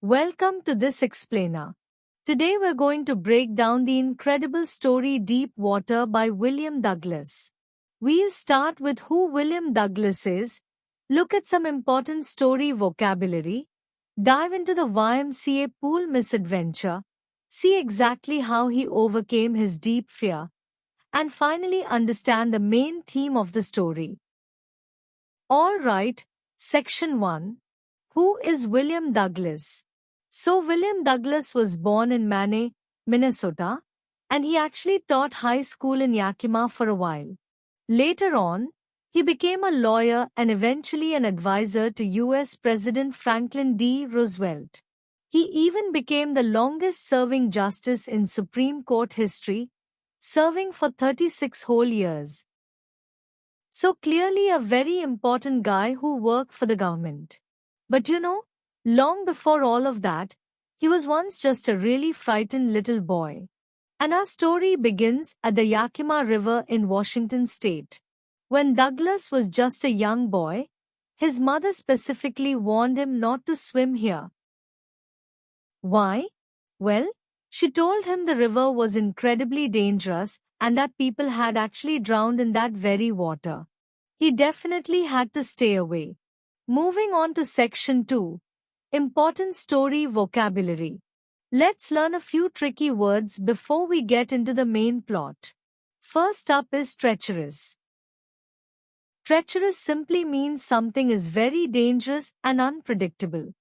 Welcome to this explainer. Today we're going to break down the incredible story Deep Water by William Douglas. We'll start with who William Douglas is, look at some important story vocabulary, dive into the YMCA pool misadventure, see exactly how he overcame his deep fear, and finally understand the main theme of the story. Alright, Section 1. Who is William Douglas? So William Douglas was born in Mane, Minnesota, and he actually taught high school in Yakima for a while. Later on, he became a lawyer and eventually an advisor to U.S. President Franklin D. Roosevelt. He even became the longest-serving justice in Supreme Court history, serving for 36 whole years. So clearly a very important guy who worked for the government. But long before all of that, he was once just a really frightened little boy. And our story begins at the Yakima River in Washington state. When Douglas was just a young boy, his mother specifically warned him not to swim here. Why? Well, she told him the river was incredibly dangerous and that people had actually drowned in that very water. He definitely had to stay away. Moving on to Section 2. Important story vocabulary. Let's learn a few tricky words before we get into the main plot. First up is treacherous. Treacherous simply means something is very dangerous and unpredictable.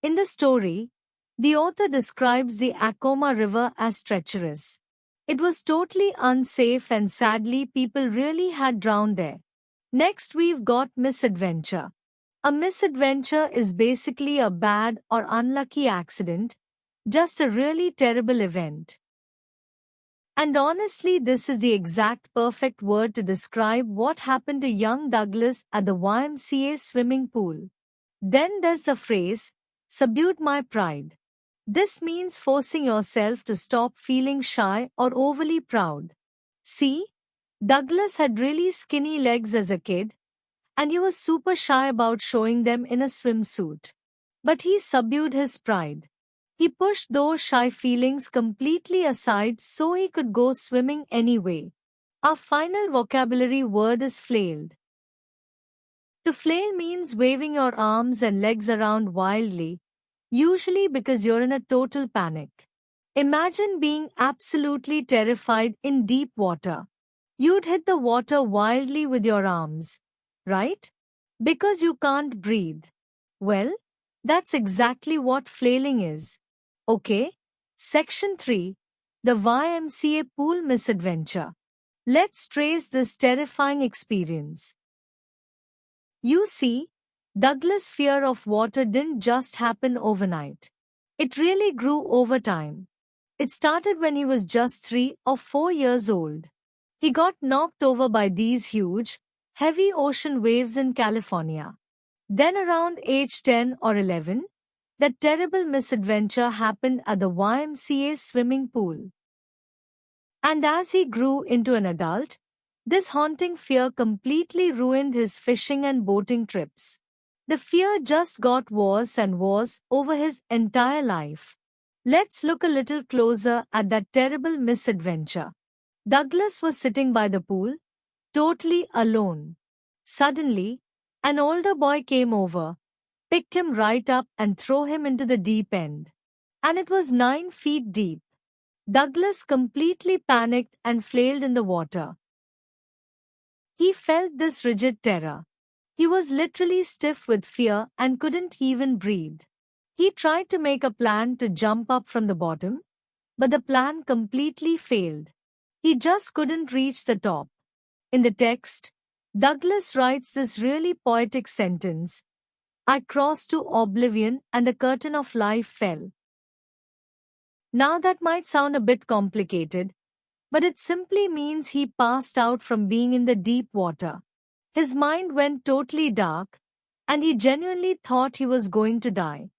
In the story, the author describes the Acoma River as treacherous. It was totally unsafe and sadly people really had drowned there. Next we've got misadventure. A misadventure is basically a bad or unlucky accident, just a really terrible event. And honestly, this is the exact perfect word to describe what happened to young Douglas at the YMCA swimming pool. Then there's the phrase, subdued my pride. This means forcing yourself to stop feeling shy or overly proud. See, Douglas had really skinny legs as a kid, and he was super shy about showing them in a swimsuit. But he subdued his pride. He pushed those shy feelings completely aside so he could go swimming anyway. Our final vocabulary word is flailed. To flail means waving your arms and legs around wildly, usually because you're in a total panic. Imagine being absolutely terrified in deep water. You'd hit the water wildly with your arms, right? Because you can't breathe. Well, that's exactly what flailing is. Okay, Section 3. The YMCA pool misadventure. Let's trace this terrifying experience. You see, Douglas' fear of water didn't just happen overnight. It really grew over time. It started when he was just 3 or 4 years old. He got knocked over by these huge, heavy ocean waves in California. Then around age 10 or 11, that terrible misadventure happened at the YMCA swimming pool. And as he grew into an adult, this haunting fear completely ruined his fishing and boating trips. The fear just got worse and worse over his entire life. Let's look a little closer at that terrible misadventure. Douglas was sitting by the pool, totally alone. Suddenly, an older boy came over, picked him right up and threw him into the deep end. And it was 9 feet deep. Douglas completely panicked and flailed in the water. He felt this rigid terror. He was literally stiff with fear and couldn't even breathe. He tried to make a plan to jump up from the bottom, but the plan completely failed. He just couldn't reach the top. In the text, Douglas writes this really poetic sentence, I crossed to oblivion and the curtain of life fell. Now that might sound a bit complicated, but it simply means he passed out from being in the deep water. His mind went totally dark, and he genuinely thought he was going to die.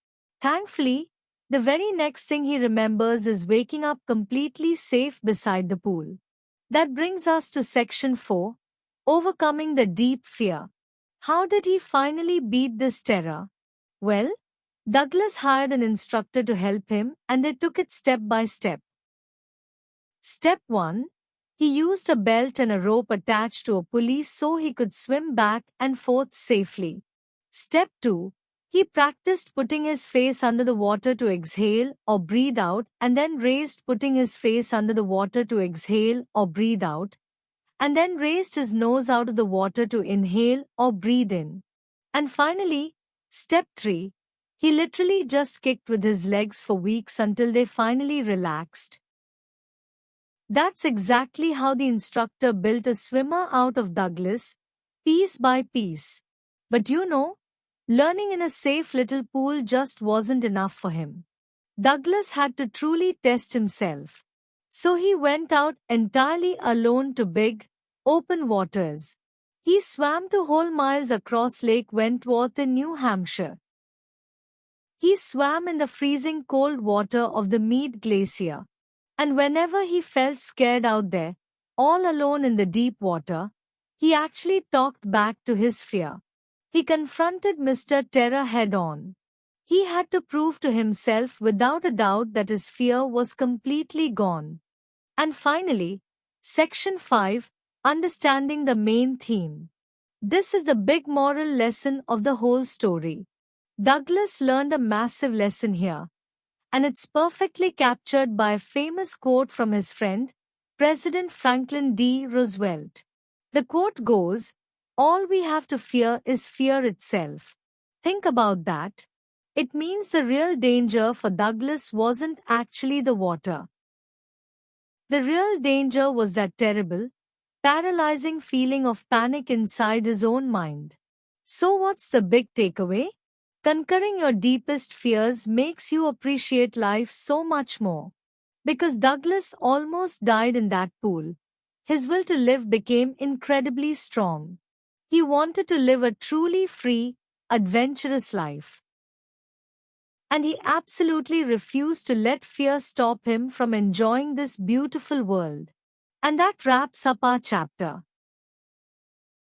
Thankfully, the very next thing he remembers is waking up completely safe beside the pool. That brings us to Section 4, Overcoming the Deep Fear. How did he finally beat this terror? Well, Douglas hired an instructor to help him and they took it step by step. Step 1. He used a belt and a rope attached to a pulley so he could swim back and forth safely. Step 2. He practiced putting his face under the water to exhale or breathe out and then raised putting his face under the water to exhale or breathe out and then raised his nose out of the water to inhale or breathe in. And finally, step 3. He literally just kicked with his legs for weeks until they finally relaxed. That's exactly how the instructor built a swimmer out of Douglas, piece by piece. But learning in a safe little pool just wasn't enough for him. Douglas had to truly test himself. So he went out entirely alone to big, open waters. He swam to whole miles across Lake Wentworth in New Hampshire. He swam in the freezing cold water of the Mead Glacier. And whenever he felt scared out there, all alone in the deep water, he actually talked back to his fear. He confronted Mr. Terror head-on. He had to prove to himself without a doubt that his fear was completely gone. And finally, Section 5, Understanding the Main Theme. This is the big moral lesson of the whole story. Douglas learned a massive lesson here. And it's perfectly captured by a famous quote from his friend, President Franklin D. Roosevelt. The quote goes, "All we have to fear is fear itself." Think about that. It means the real danger for Douglas wasn't actually the water. The real danger was that terrible, paralyzing feeling of panic inside his own mind. So what's the big takeaway? Conquering your deepest fears makes you appreciate life so much more. Because Douglas almost died in that pool, his will to live became incredibly strong. He wanted to live a truly free, adventurous life. And he absolutely refused to let fear stop him from enjoying this beautiful world. And that wraps up our chapter.